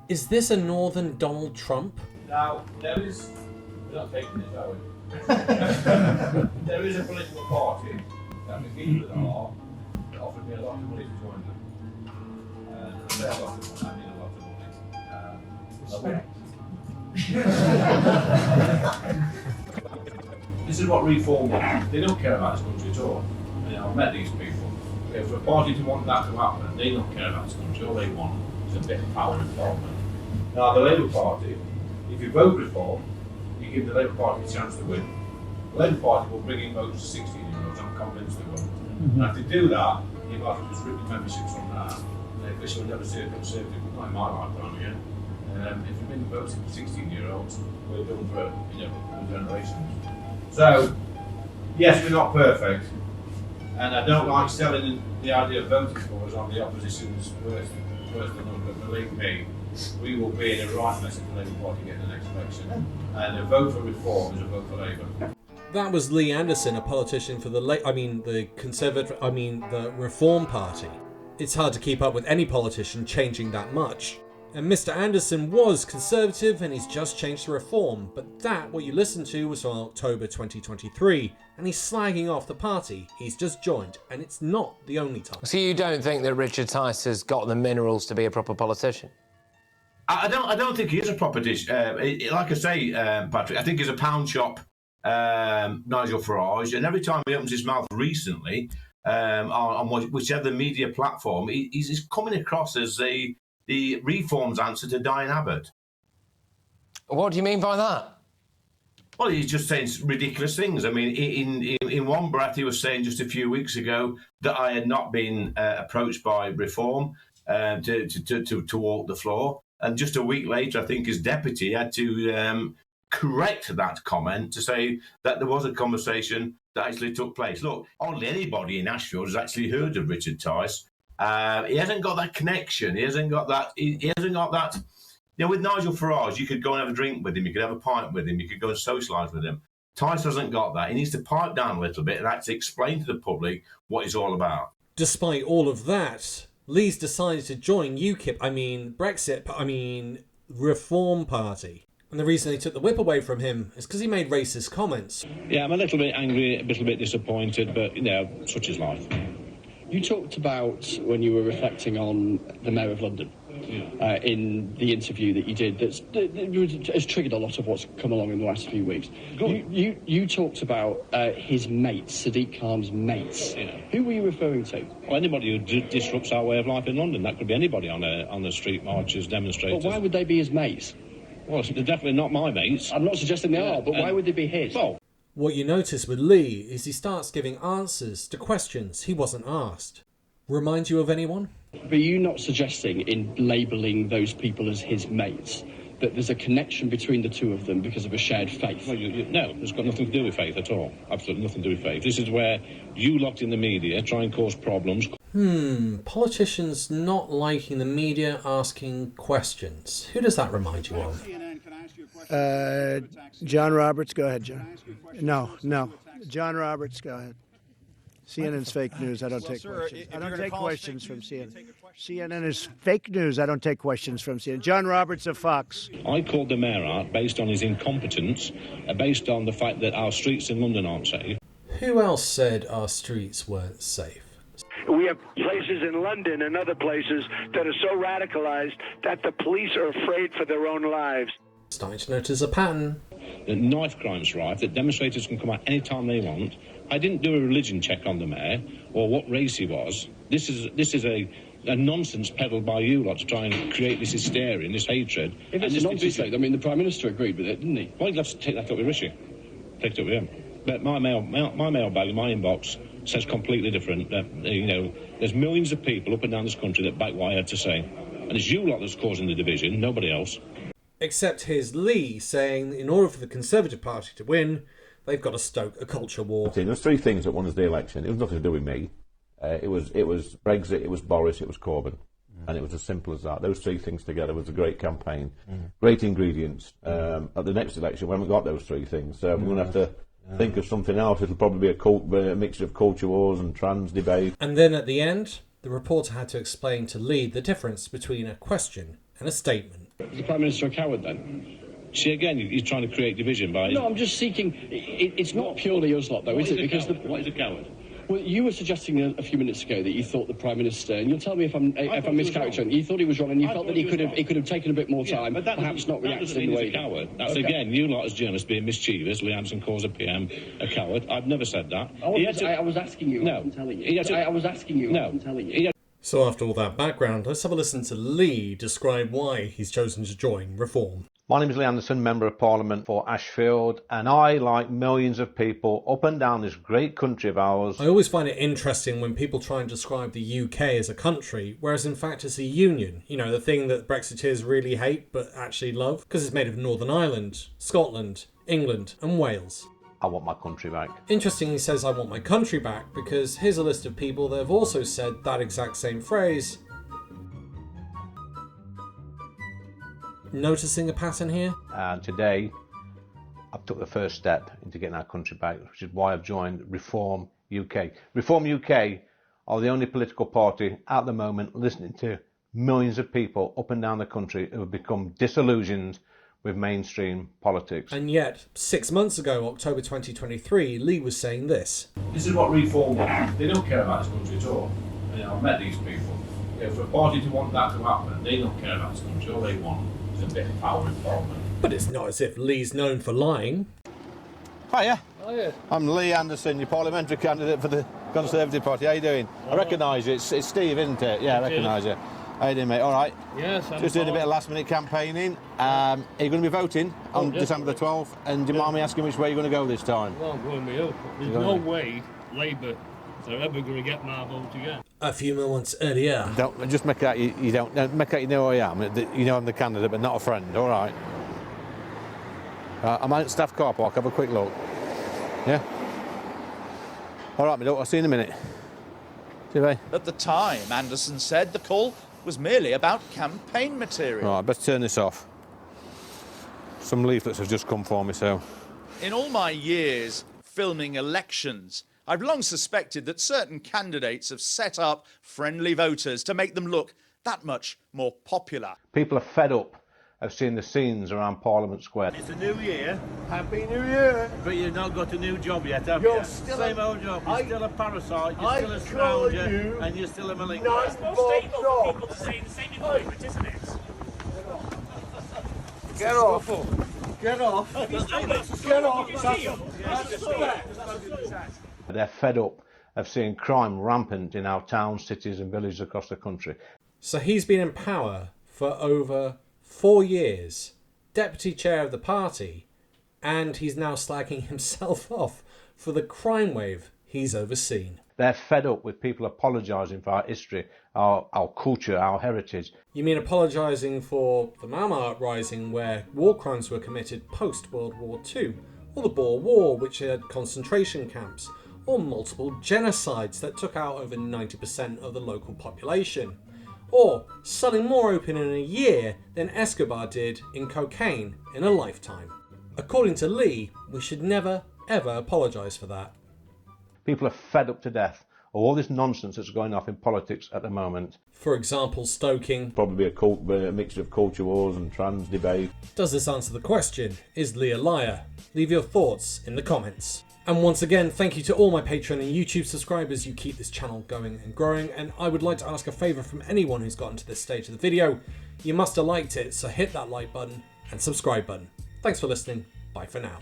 Is this a northern Donald Trump? Now, there is... We're not taking this, are we? There is a political party that begins with R that offered me a lot of money to join them. And I say a lot of money, I mean a lot of money. This is what Reform wants. They don't care about this country at all. I've met these people. For a party to want that to happen, they don't care about this country. All they want is a bit of power and involvement. Now, the Labour Party, if you vote Reform, you give the Labour Party a chance to win. The Labour Party will bring in votes to 16-year-olds, I'm convinced they will. And if they do that, you'll have to just rip the memberships from that. And they will never see a Conservative, not in my lifetime again. If you bring votes to 16-year-olds, we're done for generations. So, yes, we're not perfect. And I don't like selling the idea of voting for us on the opposition's worst number, but believe me, we will be in a right mess if the Labour Party get the next election. And a vote for Reform is a vote for Labour. That was Lee Anderson, a politician for the Reform Party. It's hard to keep up with any politician changing that much. And Mr. Anderson was Conservative and he's just changed to Reform, but that, what you listened to, was from October 2023, and he's slagging off the party he's just joined, and it's not the only time. So you don't think that Richard Tice has got the minerals to be a proper politician? I don't think he is a proper dish. Like I say, Patrick, I think he's a pound shop Nigel Farage, and every time he opens his mouth recently, on whichever media platform, he's coming across as the Reform's answer to Diane Abbott. What do you mean by that? Well, he's just saying ridiculous things. I mean, in one breath, he was saying just a few weeks ago that I had not been approached by Reform to walk the floor. And just a week later, I think his deputy had to correct that comment to say that there was a conversation that actually took place. Look, hardly anybody in Ashfield has actually heard of Richard Tice. He hasn't got that connection. He hasn't got that. He hasn't got that. You know, with Nigel Farage, you could go and have a drink with him. You could have a pint with him. You could go and socialise with him. Tice hasn't got that. He needs to pipe down a little bit and actually explain to the public what he's all about. Despite all of that, Lee's decided to join Reform Party. And the reason they took the whip away from him is because he made racist comments. Yeah, I'm a little bit angry, a little bit disappointed, but, such is life. You talked about, when you were reflecting on the Mayor of London, in the interview that you did, that has triggered a lot of what's come along in the last few weeks. You talked about his mates, Sadiq Khan's mates. Yeah. Who were you referring to? Well, anybody who disrupts our way of life in London. That could be anybody on the street marches, demonstrators. But why would they be his mates? Well, they're definitely not my mates. I'm not suggesting they are, but why would they be his? Well, what you notice with Lee is he starts giving answers to questions he wasn't asked. Remind you of anyone? But are you not suggesting, in labelling those people as his mates, that there's a connection between the two of them because of a shared faith? Well, no, it's got nothing to do with faith at all. Absolutely nothing to do with faith. This is where you locked in the media, try and cause problems. Politicians not liking the media asking questions. Who does that remind you of? John Roberts, go ahead, John. No. John Roberts, go ahead. CNN's fake news. I don't take questions. I don't take questions from CNN. CNN is fake news. I don't take questions from CNN. John Roberts of Fox. I called the mayor out based on his incompetence, based on the fact that our streets in London aren't safe. Who else said our streets weren't safe? We have places in London and other places that are so radicalized that the police are afraid for their own lives. Starting to notice a pattern. The knife crime's rife, that demonstrators can come out any time they want. I didn't do a religion check on the mayor or what race he was. This is a nonsense peddled by you lot to try and create this hysteria and this hatred. If it's a nonsense, I mean, the Prime Minister agreed with it, didn't he? Well, you'll have to take that up with Rishi. Take it up with him. But my mailbag in my inbox says completely different. There's millions of people up and down this country that back what I had to say. And it's you lot that's causing the division, nobody else. Except here's Lee saying in order for the Conservative Party to win, they've got to stoke a culture war. There's three things that won us the election. It was nothing to do with me. It was Brexit, it was Boris, it was Corbyn. And it was as simple as that. Those three things together was a great campaign. Great ingredients. At the next election, we haven't got those three things. So we're going to have to think of something else. It'll probably be a mixture of culture wars and trans debate. And then at the end, the reporter had to explain to Lee the difference between a question and a statement. Is the Prime Minister a coward then? See, again, you're trying to create division by... No, I'm just seeking... It's not purely us lot, though, is it? Because what is a coward? Well, you were suggesting a few minutes ago that you thought the Prime Minister, and you'll tell me if I'm mischaracterizing, you thought he was wrong, and you felt that he could have taken a bit more time, but that perhaps not reacted in the way... He's a coward. That's, again, you lot as journalists being mischievous. Lee Anderson calls a PM a coward. I've never said that. I was asking you, I wasn't telling you. I was asking you, I wasn't telling you. So after all that background, let's have a listen to Lee describe why he's chosen to join Reform. My name is Lee Anderson, Member of Parliament for Ashfield, and I, like millions of people up and down this great country of ours... I always find it interesting when people try and describe the UK as a country, whereas in fact it's a union. You know, the thing that Brexiteers really hate but actually love, because it's made of Northern Ireland, Scotland, England and Wales. I want my country back. Interesting he says I want my country back, because here's a list of people that have also said that exact same phrase. Noticing a pattern here? And today, I've took the first step into getting our country back, which is why I've joined Reform UK. Reform UK are the only political party at the moment listening to millions of people up and down the country who have become disillusioned with mainstream politics. And yet, 6 months ago, October 2023, Lee was saying this. This is what Reform want. They don't care about this country at all. I've met these people. For a party to want that to happen, they don't care about this country. All they want is a bit of power involvement. But it's not as if Lee's known for lying. Hiya. Hiya. I'm Lee Anderson, your parliamentary candidate for the Conservative Party. How you doing? I recognise you. It's Steve, isn't it? Yeah, I recognise you. How you doing, mate? All right. Yes, I'm just doing a bit of last-minute campaigning. Are you going to be voting on December the 12th? And do you mind me asking which way you're going to go this time? Well, I'm going to be up. There's no way Labour are ever going to get my vote again. A few moments earlier. Don't just make out you don't make out you know who I am. You know I'm the candidate, but not a friend. All right. I'm at staff car park. Have a quick look. Yeah. All right, my daughter. I'll see you in a minute. See you, bye. At the time, Anderson said the call was merely about campaign material. Right, best turn this off. Some leaflets have just come for me, so... In all my years filming elections, I've long suspected that certain candidates have set up friendly voters to make them look that much more popular. People are fed up of seeing the scenes around Parliament Square. It's a new year. Happy New Year. But you've not got a new job yet, have you? Still same old job. You're still a parasite, you're still a scrounger, and you're still a malignant. It's more stable for people to say the same employment, isn't it? Get off. Get off. Get off. They're fed up of seeing crime rampant in our towns, cities and villages across the country. So he's been in power for over 4 years, deputy chair of the party, and he's now slagging himself off for the crime wave he's overseen. They're fed up with people apologising for our history, our culture, our heritage. You mean apologising for the Mama Uprising, where war crimes were committed post-World War II, or the Boer War, which had concentration camps, or multiple genocides that took out over 90% of the local population, or selling more opium in a year than Escobar did in cocaine in a lifetime. According to Lee, we should never, ever apologise for that. People are fed up to death of all this nonsense that's going off in politics at the moment. For example, Stoking. Probably a mixture of culture wars and trans debate. Does this answer the question? Is Lee a liar? Leave your thoughts in the comments. And once again, thank you to all my Patreon and YouTube subscribers. You keep this channel going and growing. And I would like to ask a favour from anyone who's gotten to this stage of the video. You must have liked it, so hit that like button and subscribe button. Thanks for listening. Bye for now.